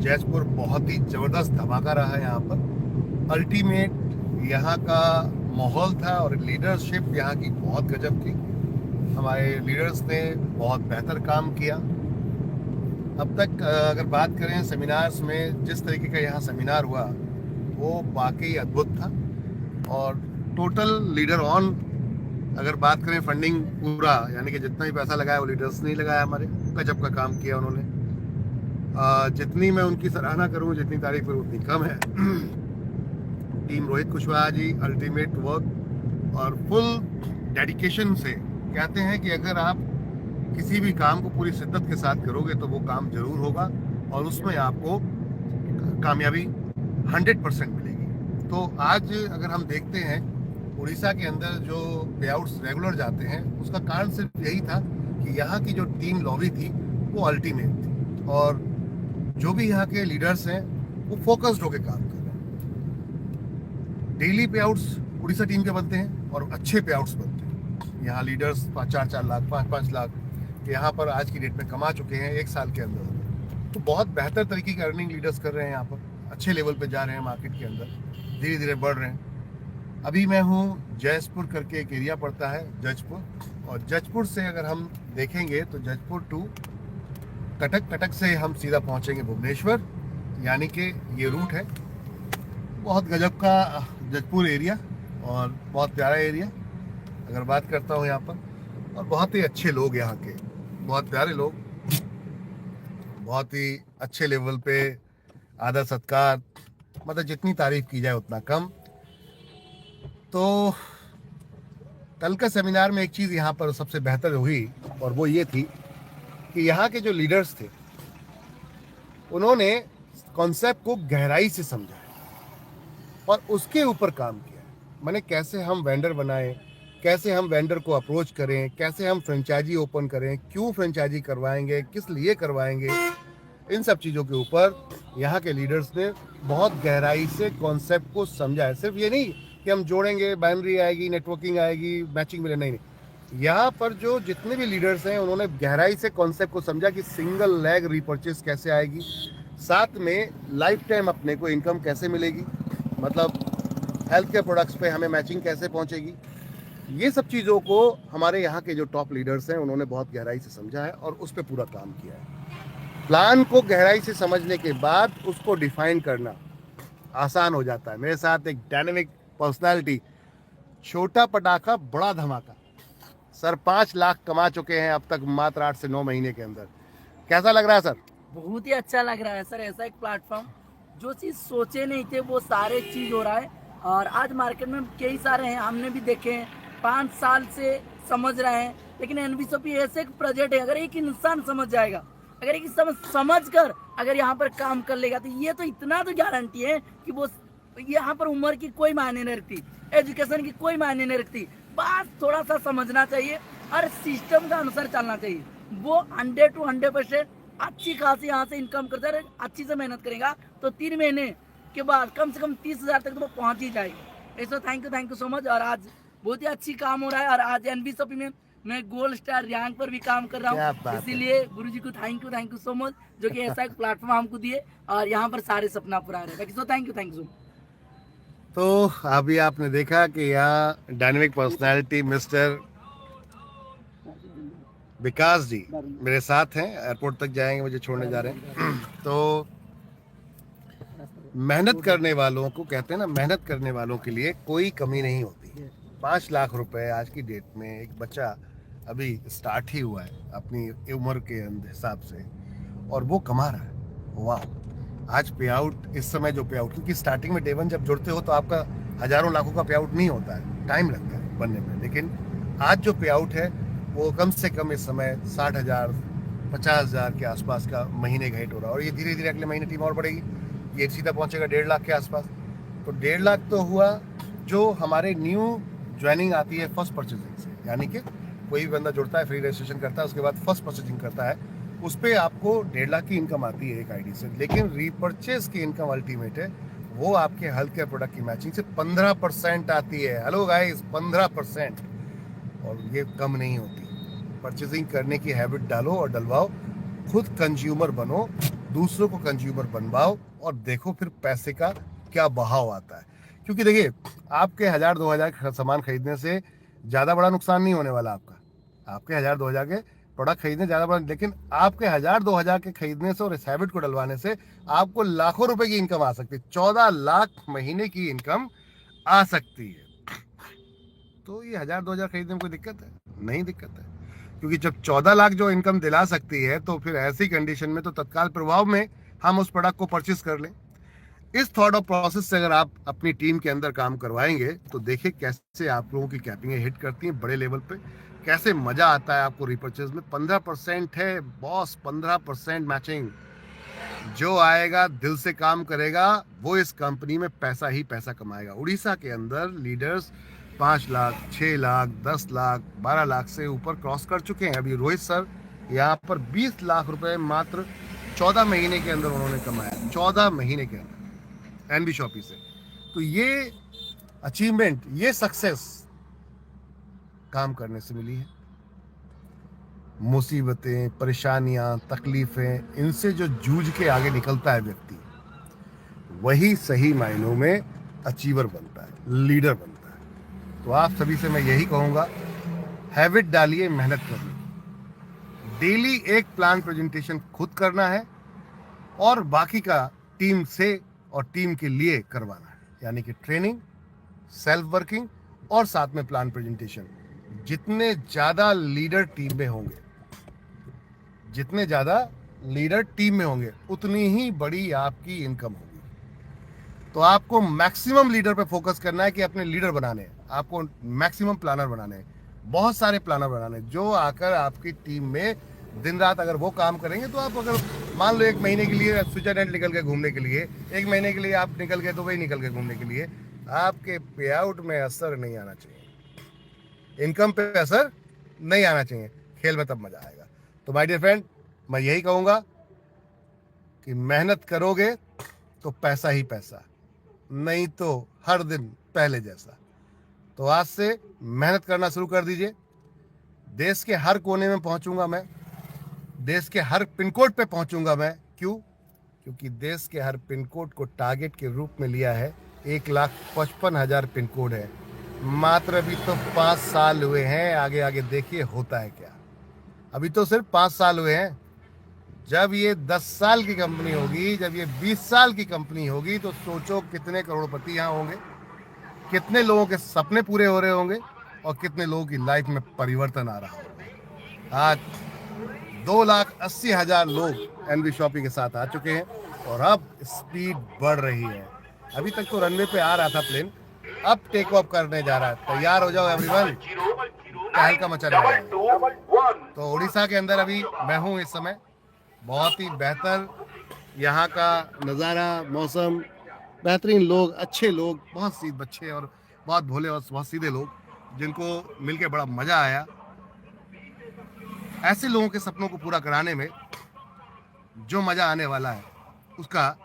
जयपुर बहुत ही ज़बरदस्त धमाका रहा है यहाँ पर। अल्टीमेट यहाँ का माहौल था और लीडरशिप यहाँ की बहुत गजब थी। हमारे लीडर्स ने बहुत बेहतर काम किया। अब तक अगर बात करें सेमिनार्स में, जिस तरीके का यहाँ सेमिनार हुआ वो वाकई अद्भुत था। और टोटल लीडर ऑन अगर बात करें, फंडिंग पूरा यानी कि जितना भी पैसा लगाया वो लीडर्स ने लगाया, हमारे गजब का काम किया उन्होंने। जितनी मैं उनकी सराहना करूं, जितनी तारीफ करूं उतनी कम है। Team Rohit Kushwaha ji ultimate work और फुल डेडिकेशन से कहते हैं कि अगर आप किसी भी काम को पूरी शिद्दत के साथ करोगे तो वो काम जरूर होगा और उसमें आपको कामयाबी 100% मिलेगी। तो आज अगर हम देखते हैं उड़ीसा के अंदर जो पे आउट्स रेगुलर जाते हैं, उसका कारण सिर्फ यही था कि यहाँ की जो टीम लॉबी थी वो अल्टीमेट थी और जो भी यहाँ के लीडर्स हैं वो फोकस्ड होकर काम कर रहे हैं। डेली पे आउट्स उड़ीसा टीम के बनते हैं और अच्छे पे आउट्स बनते हैं। यहाँ लीडर्स 4-4 लाख 5-5 लाख यहाँ पर आज की डेट में कमा चुके हैं एक साल के अंदर। तो बहुत बेहतर तरीके की अर्निंग लीडर्स कर रहे हैं यहाँ पर, अच्छे लेवल पे जा रहे हैं मार्केट के अंदर, धीरे धीरे बढ़ रहे हैं। अभी मैं हूँ जयपुर करके एक एरिया पड़ता है जजपुर, और जजपुर से अगर हम देखेंगे तो जजपुर टू कटक, कटक से हम सीधा पहुँचेंगे भुवनेश्वर, यानी कि ये रूट है। बहुत गजब का जजपुर एरिया और बहुत प्यारा एरिया अगर बात करता हूँ यहाँ पर, और बहुत ही अच्छे लोग यहाँ के, बहुत प्यारे लोग, बहुत ही अच्छे लेवल पे आदर सत्कार, मतलब जितनी तारीफ की जाए उतना कम। तो कल का सेमिनार में एक चीज़ यहाँ पर सबसे बेहतर हुई और वो ये थी कि यहाँ के जो लीडर्स थे उन्होंने कॉन्सेप्ट को गहराई से समझा और उसके ऊपर काम किया। माने कैसे हम वेंडर बनाएं, कैसे हम वेंडर को अप्रोच करें, कैसे हम फ्रेंचाइजी ओपन करें, क्यों फ्रेंचाइजी करवाएंगे, किस लिए करवाएंगे, इन सब चीज़ों के ऊपर यहाँ के लीडर्स ने बहुत गहराई से कॉन्सेप्ट को समझा है। सिर्फ ये नहीं कि हम जोड़ेंगे, बाइनरी आएगी, नेटवर्किंग आएगी, मैचिंग मिले, नहीं नहीं। यहाँ पर जो जितने भी लीडर्स हैं उन्होंने गहराई से कॉन्सेप्ट को समझा कि सिंगल लेग रीपर्चेस कैसे आएगी, साथ में लाइफ टाइम अपने को इनकम कैसे मिलेगी, मतलब हेल्थ केयर प्रोडक्ट्स पे हमें मैचिंग कैसे पहुँचेगी। ये सब चीज़ों को हमारे यहाँ के जो टॉप लीडर्स हैं उन्होंने बहुत गहराई से समझा है और उस पर पूरा काम किया है। प्लान को गहराई से समझने के बाद उसको डिफाइन करना आसान हो जाता है। मेरे साथ एक डायनेमिक पर्सनालिटी, छोटा पटाखा बड़ा धमाका, सर 5 लाख कमा चुके हैं अब तक मात्र 8 से 9 महीने के अंदर। कैसा लग रहा है सर? बहुत ही अच्छा लग रहा है सर। ऐसा एक प्लेटफॉर्म, जो चीज सोचे नहीं थे वो सारे चीज हो रहा है। और आज मार्केट में कई सारे हैं, हमने भी देखे हैं, 5 साल से समझ रहे हैं। लेकिन एनबीएसपी ऐसे एक प्रोजेक्ट है, अगर एक इंसान समझ जाएगा, अगर एक समझ कर अगर यहाँ पर काम कर लेगा, तो ये तो इतना तो गारंटी है कि वो यहाँ पर उम्र की कोई मायने नहीं रखती, एजुकेशन की कोई मायने नहीं रखती। बस थोड़ा सा समझना चाहिए और सिस्टम का अनुसार चलना चाहिए। वो 100 to 100% अच्छी खासी यहाँ से इनकम करता है। अच्छी से मेहनत करेगा तो 3 महीने के बाद कम से कम 30,000 तक तो वो पहुँच ही जाएगी। ऐसा थैंक यू सो मच। और आज बहुत ही अच्छी काम हो रहा है और आज एनबीएसपी में मैं गोल्ड स्टार रैंक पर भी काम कर रहा हूँ। इसीलिए गुरुजी को थैंक यू सो मच, जो कि ऐसा एक प्लेटफॉर्म हमको दिए और यहाँ पर सारे सपना पूरा रहे। So thank you so much. तो अभी आपने देखा कि यहाँ डायनेमिक पर्सनालिटी मिस्टर विकास जी मेरे साथ हैं, एयरपोर्ट तक जाएंगे, मुझे छोड़ने जा रहे हैं। तो मेहनत करने वालों को कहते हैं ना, मेहनत करने वालों के लिए कोई कमी नहीं होती। 5 लाख रुपए आज की डेट में एक बच्चा अभी स्टार्ट ही हुआ है अपनी उम्र के हिसाब से और वो कमा रहा है। वाह! आज पे आउट, इस समय जो पे आउट, क्योंकि स्टार्टिंग में डे 1 जब जुड़ते हो तो आपका हजारों लाखों का पे आउट नहीं होता है, टाइम लगता है बनने में। लेकिन आज जो पे आउट है वो कम से कम इस समय 60,000 50,000 के आसपास का महीने का हिट हो रहा है और ये धीरे धीरे अगले महीने टीम और बढ़ेगी, ये सीधा पहुंचेगा 1.5 लाख के आसपास। तो 1.5 लाख तो हुआ जो हमारे न्यू ज्वाइनिंग आती है फर्स्ट परचेजिंग से, यानी कि कोई भी बंदा जुड़ता है, फ्री रजिस्ट्रेशन करता है, उसके बाद फर्स्ट परचेजिंग करता है, उस पर आपको 1.5 लाख की इनकम आती है एक आईडी से। लेकिन रीपर्चेज की इनकम अल्टीमेट है, वो आपके हेल्थ केयर प्रोडक्ट की मैचिंग से 15% आती है। हेलो गाइस, 15%, और ये कम नहीं होती। परचेजिंग करने की हैबिट डालो और डलवाओ, खुद कंज्यूमर बनो, दूसरों को कंज्यूमर बनवाओ और देखो फिर पैसे का क्या बहाव आता है। क्योंकि देखिए, आपके 1000-2000 का सामान खरीदने से ज़्यादा बड़ा नुकसान नहीं होने वाला आपका। आपके 1000-2000 के प्रोडक्ट खरीदने ज़्यादा बड़ा, लेकिन आपके 1000-2000 के खरीदने से और इस हैबिट को डलवाने से आपको लाखों रुपए की इनकम आ सकती है। 14 लाख महीने की इनकम आ सकती है। तो ये 1000-2000 खरीदने में कोई दिक्कत है? नहीं दिक्कत है, क्योंकि जब 14 लाख जो इनकम दिला सकती है तो फिर ऐसी कंडीशन में तो तत्काल प्रभाव में हम उस प्रोडक्ट को परचेस कर लें। इस थॉट ऑफ प्रोसेस से अगर आप अपनी टीम के अंदर काम करवाएंगे तो देखिए कैसे आप लोगों की कैपिंगें हिट करती हैं बड़े लेवल पे, कैसे मजा आता है आपको रिपर्चेज में। 15% है बॉस, 15% मैचिंग। जो आएगा दिल से काम करेगा वो इस कंपनी में पैसा ही पैसा कमाएगा। उड़ीसा के अंदर लीडर्स 5 लाख, 6 लाख, 10 लाख, 12 लाख से ऊपर क्रॉस कर चुके हैं। अभी रोहित सर यहाँ पर 20 लाख रुपए मात्र 14 महीने के अंदर उन्होंने कमाया, 14 महीने के अंदर एनबी शॉपी से। तो ये अचीवमेंट, ये सक्सेस काम करने से मिली है। मुसीबतें, परेशानियां, तकलीफें, इनसे जो जूझ के आगे निकलता है व्यक्ति, वही सही मायनों में अचीवर बनता है, लीडर बनता है। तो आप सभी से मैं यही कहूँगा, हैबिट डालिए मेहनत करिए। डेली एक प्लान प्रेजेंटेशन खुद करना है और बाकी का टीम से और टीम के लिए करवाना है, यानी कि ट्रेनिंग, सेल्फ वर्किंग और साथ में प्लान प्रेजेंटेशन। जितने ज़्यादा लीडर टीम में होंगे, जितने ज़्यादा लीडर टीम में होंगे, उतनी ही बड़ी आपकी इनकम होगी। तो आपको मैक्सिमम लीडर पे फोकस करना है कि अपने लीडर बनाने हैं, आपको मैक्सिमम प्लानर बनाने हैं, बहुत सारे प्लानर बनाने हैं जो आकर आपकी टीम में दिन रात अगर वो काम करेंगे तो आप, अगर मान लो 1 महीने के लिए स्विट्जरलैंड निकल के घूमने के लिए, 1 महीने के लिए आप निकल गए दुबई निकल के घूमने के लिए, आपके पे आउट में असर नहीं आना चाहिए, इनकम पे असर नहीं आना चाहिए। खेल में तब मजा आएगा। तो माय डियर फ्रेंड, मैं यही कहूँगा कि मेहनत करोगे तो पैसा ही पैसा, नहीं तो हर दिन पहले जैसा। तो आज से मेहनत करना शुरू कर दीजिए। देश के हर कोने में पहुंचूंगा मैं, देश के हर पिन कोड पे पहुंचूंगा मैं। क्यों? क्योंकि देश के हर पिन कोड को टारगेट के रूप में लिया है। 1,55,000 पिन कोड है। मात्र अभी तो 5 साल हुए हैं, आगे आगे देखिए होता है क्या। अभी तो सिर्फ 5 साल हुए हैं। जब ये 10 साल की कंपनी होगी, जब ये 20 साल की कंपनी होगी, तो सोचो कितने करोड़पति यहाँ होंगे, कितने लोगों के सपने पूरे हो रहे होंगे और कितने लोगों की लाइफ में परिवर्तन आ रहा होगा। आज 2,80,000 लोग एनबी शॉपी के साथ आ चुके हैं और अब स्पीड बढ़ रही है। अभी तक तो रनवे पे आ रहा था प्लेन, अब टेक ऑफ करने जा रहा है। तैयार हो जाओ एवरीवन, तहलका मचा रहा है। तो उड़ीसा के अंदर अभी मैं हूँ इस समय। बहुत ही बेहतर यहाँ का नज़ारा, मौसम, बेहतरीन लोग, अच्छे लोग, बहुत सी बच्चे और बहुत भोले और बहुत सीधे लोग, जिनको मिलके बड़ा मज़ा आया। ऐसे लोगों के सपनों को पूरा कराने में जो मज़ा आने वाला है, उसका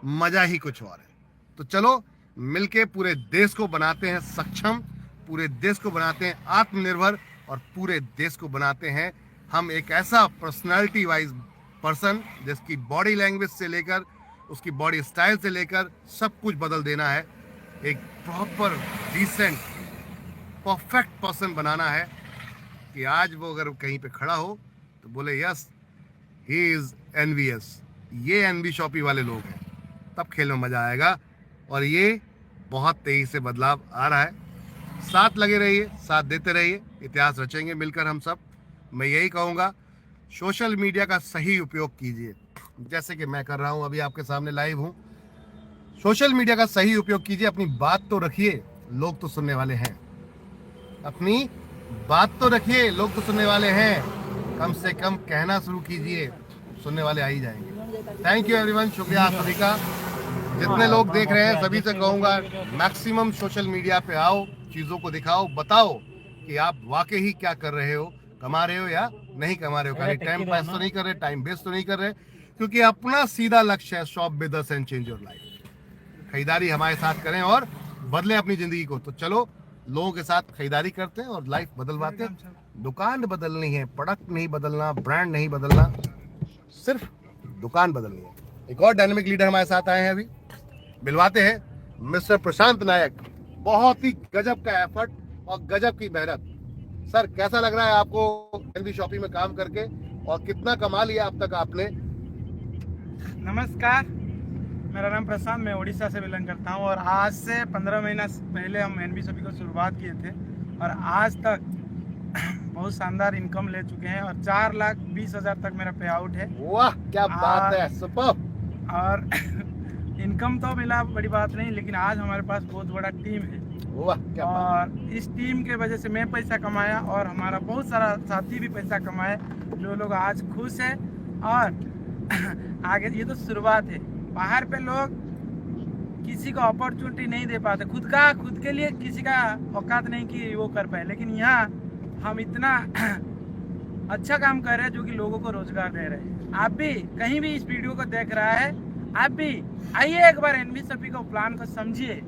मज़ा ही कुछ और है। तो चलो मिलके पूरे देश को बनाते हैं सक्षम, पूरे देश को बनाते हैं आत्मनिर्भर और पूरे देश को बनाते हैं हम एक ऐसा पर्सनालिटी वाइज पर्सन जिसकी बॉडी लैंग्वेज से लेकर उसकी बॉडी स्टाइल से लेकर सब कुछ बदल देना है। एक प्रॉपर डिसेंट परफेक्ट पर्सन बनाना है कि आज वो अगर कहीं पे खड़ा हो तो बोले यस ही इज एनवीएस, ये एनबी शॉपी वाले लोग हैं। तब खेल में मज़ा आएगा और ये बहुत तेजी से बदलाव आ रहा है। साथ लगे रहिए, साथ देते रहिए, इतिहास रचेंगे मिलकर हम सब। मैं यही कहूँगा, सोशल मीडिया का सही उपयोग कीजिए, जैसे कि मैं कर रहा हूँ, अभी आपके सामने लाइव हूँ। सोशल मीडिया का सही उपयोग कीजिए, अपनी बात तो रखिए, लोग तो सुनने वाले हैं। अपनी बात तो रखिए, लोग तो सुनने वाले हैं। कम से कम कहना शुरू कीजिए, सुनने वाले आ ही जाएंगे। थैंक यू एवरीवन, शुक्रिया आप सभी का। जितने लोग देख रहे हैं सभी से कहूँगा, मैक्सिमम सोशल मीडिया पे आओ, चीज़ों को दिखाओ, बताओ कि आप वाकई ही क्या कर रहे हो, कमा रहे हो या नहीं कमा रहे हो। खाली टाइम पास तो नहीं कर रहे, टाइम वेस्ट तो नहीं कर रहे, क्योंकि अपना सीधा लक्ष्य है shop with us and change your life. खरीदारी हमारे साथ करें और बदलें अपनी जिंदगी को। तो चलो लोगों के साथ खरीदारी करते हैं और लाइफ बदलवाते हैं। दुकान बदलनी है, प्रोडक्ट नहीं बदलना, ब्रांड नहीं बदलना, सिर्फ दुकान बदलनी है। एक और डायनेमिक लीडर हमारे साथ आए हैं अभी, मिलवाते हैं मिस्टर प्रशांत नायक। बहुत ही गजब का एफर्ट और गजब की मेहनत। सर कैसा लग रहा है आपको एनबी शॉपिंग में काम करके और कितना कमा लिया अब तक आपने? नमस्कार, मेरा नाम प्रशांत, मैं उड़ीसा से बिलोंग करता हूं और आज से 15 महीना पहले हम एनबी शॉपिंग को शुरुआत किए थे और आज तक बहुत शानदार इनकम ले चुके हैं और 4,20,000 तक मेरा पे आउट है। वाह क्या बात है, सुपर। और इनकम तो मिला बड़ी बात नहीं, लेकिन आज हमारे पास बहुत बड़ा टीम है। वाह क्या बात। और इस टीम के वजह से मैं पैसा कमाया और हमारा बहुत सारा साथी भी पैसा कमाए, जो लोग आज खुश है। और आगे ये तो शुरुआत है। बाहर पे लोग किसी को अपॉर्चुनिटी नहीं दे पाते, खुद के लिए किसी का औकात नहीं कि वो कर पाए, लेकिन यहाँ हम इतना अच्छा काम कर रहे हैं जो कि लोगों को रोजगार दे रहे हैं। आप भी कहीं भी इस वीडियो को देख रहा है, आप भी आइए एक बार एनबी शॉपिंग को प्लान को समझिए।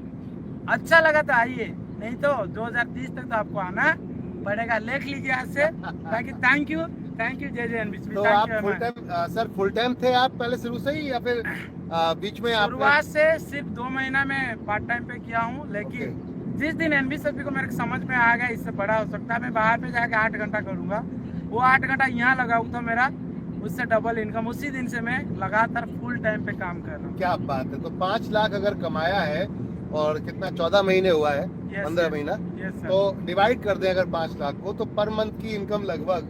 अच्छा लगा तो आइए, नहीं तो 2030 तक तो आपको आना पड़ेगा। लिख लीजिए आज से। बाकी थैंक यू जय एनबी शॉपिंग। तो आप full time sir full time थे आप पहले शुरू से ही या फिर बीच में आप? शुरुआत से सिर्फ 2 महीना में पार्ट टाइम पे किया हूँ, लेकिन जिस दिन एनबी शॉपिंग को मेरे को समझ में आ गया इससे बड़ा हो सकता है, मैं बाहर पे जाके 8 घंटा करूँगा, वो 8 घंटा यहाँ लगाऊँ तो मेरा उससे डबल इनकम। उसी दिन से मैं लगातार फुल टाइम पे काम कर रहा हूँ। क्या बात है। तो 5 लाख अगर कमाया है और कितना 14 महीने हुआ है, 15 महीना, तो डिवाइड कर दें अगर 5 लाख को, तो पर मंथ की इनकम लगभग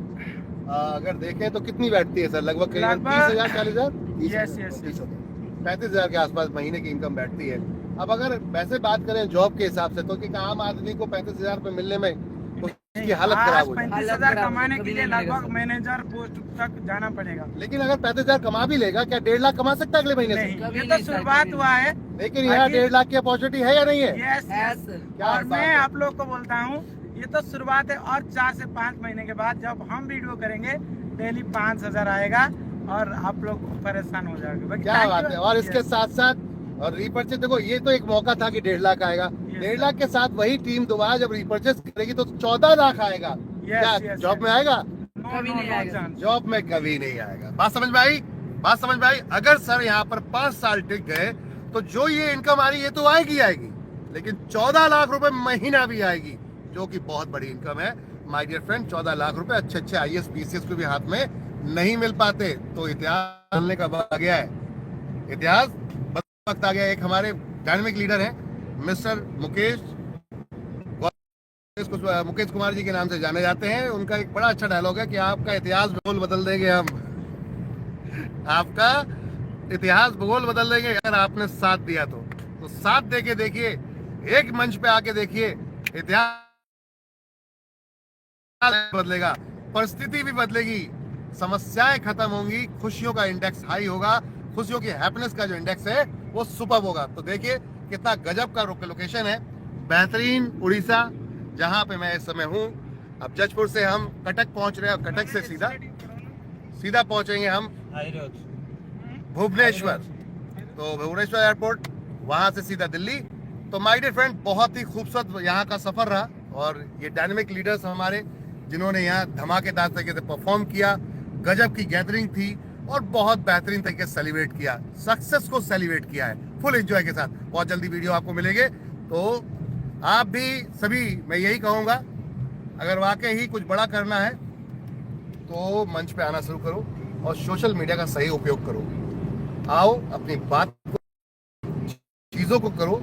अगर देखें तो कितनी बैठती है सर? लगभग 30,000 40,000 35,000 के आसपास महीने की इनकम बैठती है। अब अगर वैसे बात करें जॉब के हिसाब से, तो कि आम आदमी को 35,000 रुपए मिलने में उसकी हालत खराब हो जाए। 35,000 कमाने के लिए लगभग मैनेजर पोस्ट तक जाना पड़ेगा। लेकिन अगर 35,000 कमा भी लेगा, क्या 1.5 लाख कमा सकता है अगले महीने से? ये तो शुरुआत हुआ है, लेकिन यहाँ 1.5 लाख की अपॉर्चुनिटी है या नहीं है? यस। और मैं आप लोग को बोलता हूँ ये तो शुरुआत है, और 4 से 5 महीने के बाद जब हम वीडियो करेंगे डेली 5,000 आएगा और आप लोग परेशान हो जाएंगे। क्या बात है। और इसके साथ साथ और रीपर्चेज, देखो ये तो एक मौका था कि 1.5 लाख आएगा। 1.5 लाख के साथ वही टीम दोबारा जब रीपर्चेज करेगी तो 14 लाख आएगा। क्या जॉब में आएगा? कभी नहीं आएगा। जॉब में कभी नहीं आएगा। बात समझ में आई? बात समझ में आई? अगर सर यहाँ पर 5 साल टिक गए तो जो ये इनकम आ रही है तो आएगी, लेकिन 14 लाख रुपए महीना भी आएगी, जो कि बहुत बड़ी इनकम है माय डियर फ्रेंड। 14 लाख रुपए अच्छे IAS PCS को भी हाथ में नहीं मिल पाते। तो इतिहास बदलने का वक्त आ गया है, इतिहास वक्त आ गया। एक हमारे डायनेमिक लीडर हैं मिस्टर मुकेश कुमार जी के नाम से जाने जाते हैं। उनका एक बड़ा अच्छा डायलॉग है कि आपका इतिहास भूगोल बदल देंगे हम। आपका इतिहास भूगोल बदल देंगे अगर आपने साथ दिया तो साथ दे के देखिए, एक मंच पे आके देखिए, इतिहास बदलेगा, परिस्थिति भी बदलेगी, समस्याएं खत्म होंगी, खुशियों का इंडेक्स हाई होगा, खुशियों की हैप्पीनेस का जो इंडेक्स है वो सुपर होगा। तो देखिए कितना गजब का लोकेशन है, बेहतरीन उड़ीसा, जहां पे मैं इस समय हूं। अब जजपुर से हम कटक पहुंच रहे हैं, कटक से सीधा पहुंचेंगे हम भुवनेश्वर। तो भुवनेश्वर एयरपोर्ट, वहां से सीधा दिल्ली। तो माय डियर फ्रेंड, बहुत ही खूबसूरत यहाँ का सफर रहा और ये डायनेमिक लीडर्स हमारे जिन्होंने यहाँ धमाकेदार तरीके से परफॉर्म किया, गजब की गैदरिंग थी और बहुत बेहतरीन तरीके से सेलिब्रेट किया, सक्सेस को सेलिब्रेट किया है फुल एंजॉय के साथ। बहुत जल्दी वीडियो आपको मिलेंगे। तो आप भी सभी, मैं यही कहूँगा, अगर वाकई ही कुछ बड़ा करना है तो मंच पे आना शुरू करो और सोशल मीडिया का सही उपयोग करो। आओ अपनी बात को, चीजों को करो।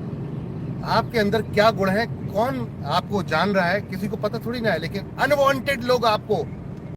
आपके अंदर क्या गुण है, कौन आपको जान रहा है, किसी को पता थोड़ी ना है, लेकिन अनवांटेड लोग आपको